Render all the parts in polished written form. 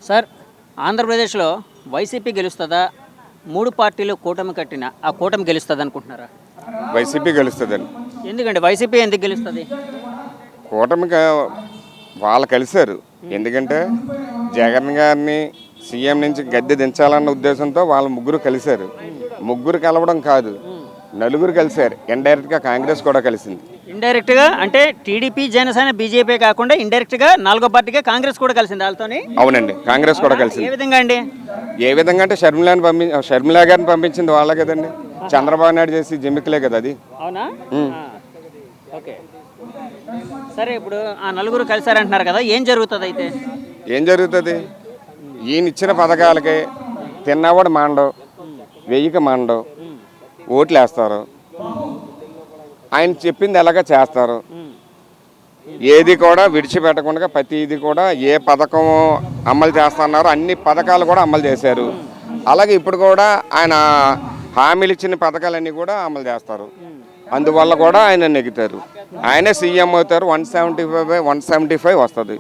Sir, ఆంధ్రప్రదేశ్లో YCP గెలుస్తుందా? మూడు పార్టీలు కూటమి కట్టిన ఆ కూటమి గెలుస్తుంది అనుకుంటున్నారా? వైసీపీ గెలుస్తుందండి. ఎందుకండి వైసీపీ ఎందుకు గెలుస్తుంది? కూటమికి వాళ్ళు కలిశారు. ఎందుకంటే జగన్ గారిని సీఎం నుంచి గద్దె దించాలన్న ఉద్దేశంతో వాళ్ళు ముగ్గురు కలిశారు. ముగ్గురు కలవడం కాదు, నలుగురు కలిశారు. ఇండైరెక్ట్గా కాంగ్రెస్ కూడా కలిసింది. ఇండైరెక్ట్గా అంటే టీడీపీ, జనసేన, బీజేపీ కాకుండా ఇండైరెక్ట్గా నాలుగో పార్టీగా కాంగ్రెస్ కూడా కలిసింది వాళ్ళతోని. అవునండి, కాంగ్రెస్ కూడా కలిసింది. ఏ విధంగా అండి? ఏ విధంగా అంటే షర్మిలా గారిని పంపించింది వాళ్ళే కదండి. చంద్రబాబు నాయుడు చేసి జిమ్మికలే కదా అది. అవునా? ఓకే, సరే. ఇప్పుడు ఆ నలుగురు కలిసారంటున్నారు కదా, ఏం జరుగుతుంది అయితే? ఏం జరుగుతుంది? ఈయన ఇచ్చిన పథకాలకి తిన్నవాడు మాండవు, వెయ్యికి మాండవు, ఓట్లు వేస్తారు. ఆయన చెప్పింది ఎలాగ చేస్తారు. ఏది కూడా విడిచిపెట్టకుండా ప్రతిది కూడా ఏ పథకం అమలు చేస్తున్నారో అన్ని పథకాలు కూడా అమలు చేశారు. అలాగే ఇప్పుడు కూడా ఆయన హామీలు ఇచ్చిన పథకాలన్నీ కూడా అమలు చేస్తారు. అందువల్ల కూడా ఆయన నెగ్గుతారు. ఆయనే సీఎం అవుతారు. 175 వస్తుంది.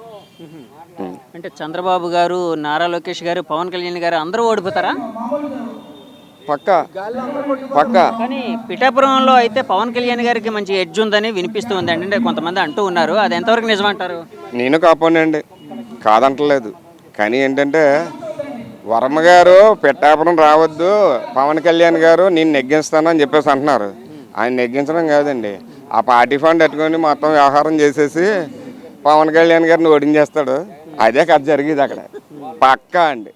అంటే చంద్రబాబు గారు, నారా లోకేష్ గారు, పవన్ కళ్యాణ్ గారు అందరూ ఓడిపోతారా? పక్కా. కానీ పిఠాపురంలో అయితే పవన్ కళ్యాణ్ గారికి మంచి ఎడ్జ్ ఉందని వినిపిస్తుంది అండి. అంటే కొంతమంది అంటూ ఉన్నారు, అది ఎంతవరకు నిజమంటారు? నేను కాపోనండి, కాదంటలేదు. కానీ ఏంటంటే వర్మ గారు పిఠాపురం రావద్దు, పవన్ కళ్యాణ్ గారు నేను నెగ్గిస్తాను అని చెప్పేసి అంటున్నారు. ఆయన నెగ్గించడం కాదండి, ఆ పార్టీ ఫండ్ పెట్టుకొని మొత్తం వ్యవహారం చేసేసి పవన్ కళ్యాణ్ గారిని ఓడించేస్తాడు. అదే కథ జరిగేది అక్కడ. పక్కా అండి.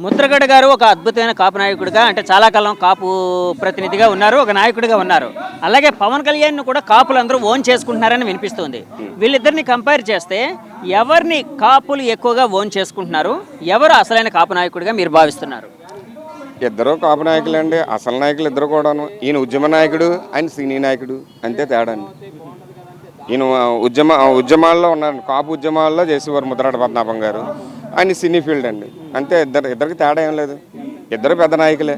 ముద్రగడ గారు ఒక అద్భుతమైన కాపు నాయకుడిగా, అంటే చాలా కాలం కాపు ప్రతినిధిగా ఉన్నారు, ఒక నాయకుడిగా ఉన్నారు. అలాగే పవన్ కళ్యాణ్ కూడా కాపులు అందరూ ఓన్ చేసుకుంటున్నారని వినిపిస్తుంది. వీళ్ళిద్దరిని కంపేర్ చేస్తే ఎవరిని కాపులు ఎక్కువగా ఓన్ చేసుకుంటున్నారు, ఎవరు అసలైన కాపు నాయకుడిగా మీరు భావిస్తున్నారు? ఇద్దరు కాపు నాయకులు అండి, అసలు నాయకులు ఇద్దరు కూడాను. ఈయన ఉద్యమ నాయకుడు, ఆయన సినీ నాయకుడు, అంతే తేడా అండి. ఈయన ఉద్యమాల్లో ఉన్నారు, కాపు ఉద్యమాల్లో చేసేవారు ముద్రగడ పద్మనాభం గారు. ఆయన సినీ ఫీల్డ్ అండి, అంతే. ఇద్దరికి తేడా ఏం లేదు, ఇద్దరు పెద్ద నాయకులే.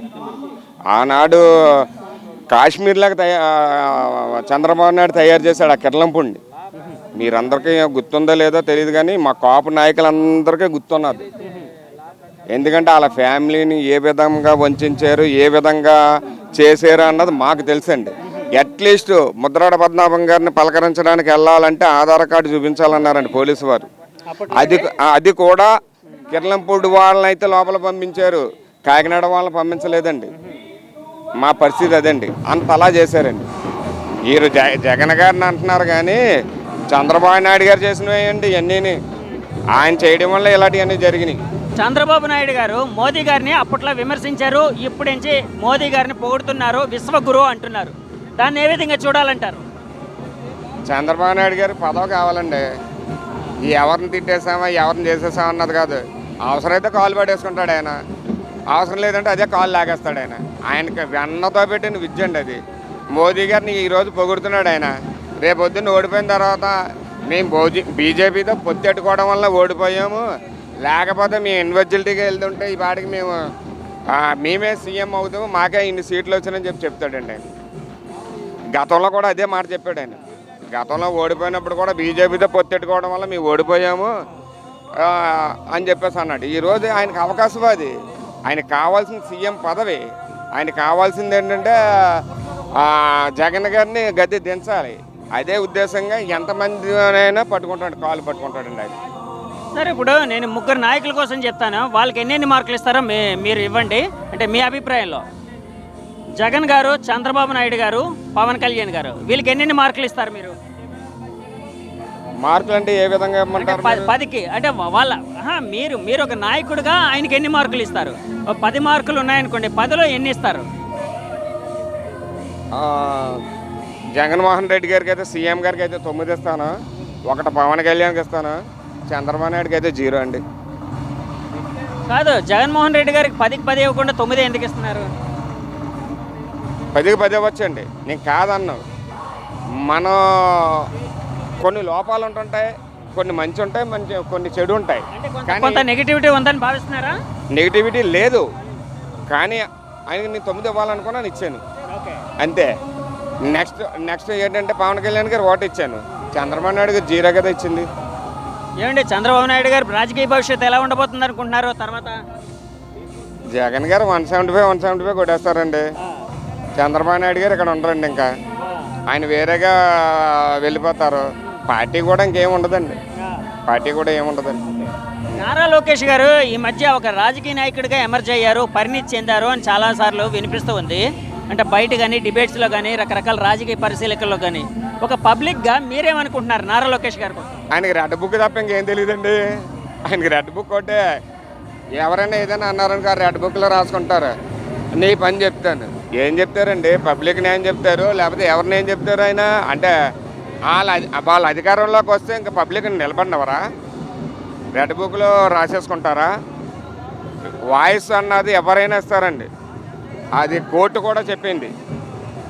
ఆనాడు కాశ్మీర్లాగా చంద్రబాబు నాయుడు తయారు చేశాడు ఆ కిర్లంపూడిని. మీరందరికీ గుర్తుందో లేదో తెలియదు, కానీ మా కాపు నాయకులందరికీ గుర్తున్నది. ఎందుకంటే వాళ్ళ ఫ్యామిలీని ఏ విధంగా వంచారు, ఏ విధంగా చేశారు అన్నది మాకు తెలుసండి. అట్లీస్ట్ ముద్రగడ పద్మనాభం గారిని పలకరించడానికి వెళ్ళాలంటే ఆధార్ కార్డు చూపించాలన్నారండి పోలీసు వారు. అది కూడా కిర్లంపూడి వాళ్ళని అయితే లోపల పంపించారు, కాకినాడ వాళ్ళని పంపించలేదండి. మా పరిస్థితి అదండి, అంత అలా చేశారండి. వీరు జగన్ గారిని అంటున్నారు, కానీ చంద్రబాబు నాయుడు గారు చేసినవేయండి ఇవన్నీ. ఆయన చేయడం వల్ల ఇలాంటివన్నీ జరిగినాయి. చంద్రబాబు నాయుడు గారు మోదీ గారిని అప్పట్లో విమర్శించారు, ఇప్పుడు నుంచి మోదీ గారిని పొగుడుతున్నారు, విశ్వగురు అంటున్నారు. దాన్ని ఏ విధంగా చూడాలంటారు? చంద్రబాబు నాయుడు గారు పదవి కావాలండి. ఎవరిని తిట్టేసామా, ఎవరిని చేసేసామా అన్నది కాదు. అవసరమైతే కాలు పడేసుకుంటాడు ఆయన, అవసరం లేదంటే అదే కాలు లాగేస్తాడు ఆయన. ఆయనకి వెన్నతో పెట్టిన విద్య అండి అది. మోదీ గారిని ఈరోజు పొగుడుతున్నాడు ఆయన, రేపొద్దున్న ఓడిపోయిన తర్వాత మేము బీజేపీతో పొత్తెట్టుకోవడం వల్ల ఓడిపోయాము, లేకపోతే మేము ఇన్వెజిలిటీగా వెళ్తుంటే ఈ పాటికి మేమే సీఎం అవుతాము, మాకే ఇన్ని సీట్లు వచ్చినాయని చెప్తాడండి ఆయన. గతంలో కూడా అదే మాట చెప్పాడు ఆయన. గతంలో ఓడిపోయినప్పుడు కూడా బీజేపీతో పొత్తెట్టుకోవడం వల్ల మేము ఓడిపోయాము అని చెప్పేసి అన్నాడు. ఈరోజు ఆయనకు అవకాశం అది. ఆయనకు కావాల్సిన సీఎం పదవి. ఆయనకు కావాల్సింది ఏంటంటే జగన్ గారిని గద్దె దించాలి. అదే ఉద్దేశంగా ఎంతమందినైనా పట్టుకుంటాడు, కాలు పట్టుకుంటాడండి ఆయన. సరే, ఇప్పుడు నేను ముగ్గురు నాయకుల కోసం చెప్తాను, వాళ్ళకి ఎన్ని మార్కులు ఇస్తారో మీరు ఇవ్వండి. అంటే మీ అభిప్రాయంలో జగన్ గారు, చంద్రబాబు నాయుడు గారు, పవన్ కళ్యాణ్ గారు, వీళ్ళకి ఎన్ని మార్కులు ఇస్తారు మీరు? మార్కులు అంటే ఏ విధంగా ఇవ్వమంటారు? 10కి అంటే మీరు ఒక నాయకుడిగా ఆయనకి ఎన్ని మార్కులు ఇస్తారు? 10 మార్కులు ఉన్నాయనుకోండి, 10లో ఎన్ని ఇస్తారు? జగన్మోహన్ రెడ్డి గారికి అయితే, సీఎం గారికి అయితే 9 ఇస్తాను, 1 పవన్ కళ్యాణ్కి ఇస్తాను, చంద్రబాబు నాయుడుకి అయితే 0 అండి. కాదు, జగన్మోహన్ రెడ్డి గారికి 10కి 10 ఇవ్వకుండా 9 ఎందుకు ఇస్తున్నారు? 10కి 10 ఇవ్వచ్చండి, నేను కాదన్నా. మనం కొన్ని లోపాలు ఉంటుంటాయి, కొన్ని మంచి ఉంటాయి, కొన్ని చెడు ఉంటాయి. కొంత నెగిటివిటీ ఉందని భావిస్తున్నారా? నెగిటివిటీ లేదు, కానీ ఆయనకి నేను 9 ఇవ్వాలనుకున్నాను, ఇచ్చాను అంతే. నెక్స్ట్ ఏంటంటే పవన్ కళ్యాణ్ గారు 1 ఇచ్చాను, చంద్రబాబు నాయుడు గారు 0 కదా ఇచ్చింది. ఏమండి చంద్రబాబు నాయుడు గారు రాజకీయ భవిష్యత్తు ఎలా ఉండబోతుంది అనుకుంటున్నారు తర్వాత? జగన్ గారు 175 కొట్టేస్తారండి. చంద్రబాబు నాయుడు గారు ఇక్కడ ఉండరండి, ఇంకా ఆయన వేరేగా వెళ్ళిపోతారు. పార్టీ కూడా ఇంకేం ఉండదండి, పార్టీ కూడా ఏముండదండి. నారా లోకేష్ గారు ఈ మధ్య ఒక రాజకీయ నాయకుడిగా ఎమర్జ్ అయ్యారు, పరిణితి చెందారు అని చాలాసార్లు వినిపిస్తూ ఉంది. అంటే బయట కానీ డిబేట్స్లో కానీ రకరకాల రాజకీయ పరిశీలకుల్లో కానీ ఒక పబ్లిక్గా మీరేమనుకుంటున్నారు నారా లోకేష్ గారు? ఆయనకి రెడ్ బుక్ తప్ప ఇంకేం తెలియదండి. ఆయనకి రెడ్ బుక్ ఒకటే, ఎవరైనా ఏదైనా అన్నారనుకో రెడ్ బుక్లో రాసుకుంటారు. నీ పని చెప్తాను, ఏం చెప్తారండి? పబ్లిక్ని ఏం చెప్తారు, లేకపోతే ఎవరిని ఏం చెప్తారు ఆయన? అంటే వాళ్ళ అధికారంలోకి వస్తే ఇంకా పబ్లిక్ని నిలబడినవరా? రెడ్ బుక్లో రాసేసుకుంటారా? వాయిస్ అన్నది ఎవరైనా ఇస్తారండి, అది కోర్టు కూడా చెప్పింది.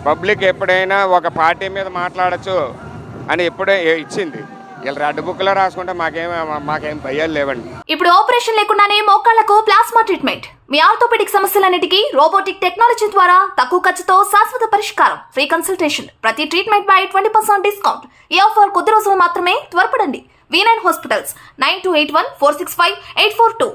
పబ్లిక్ ఎప్పుడైనా ఒక పార్టీ మీద మాట్లాడచ్చు అని ఎప్పుడే ఇచ్చింది. ఇలా రెడ్ బుక్లో రాసుకుంటే మాకేం భయాలు లేవండి. ఇప్పుడు ఆపరేషన్ లేకుండానే మోకాళ్లకు ప్లాస్మా ట్రీట్మెంట్, మీ ఆర్థోపెడిక్ సమస్యలన్నిటికీ రోబోటిక్ టెక్నాలజీ ద్వారా తక్కువ ఖర్చుతో శాశ్వత పరిష్కారం, ఫ్రీ కన్సల్టేషన్, ప్రతి ట్రీట్మెంట్ పై 20% డిస్కౌంట్. ఈ ఆఫర్ కొద్ది రోజులు మాత్రమే, త్వరపడండి. V9 hospitals 9281465842.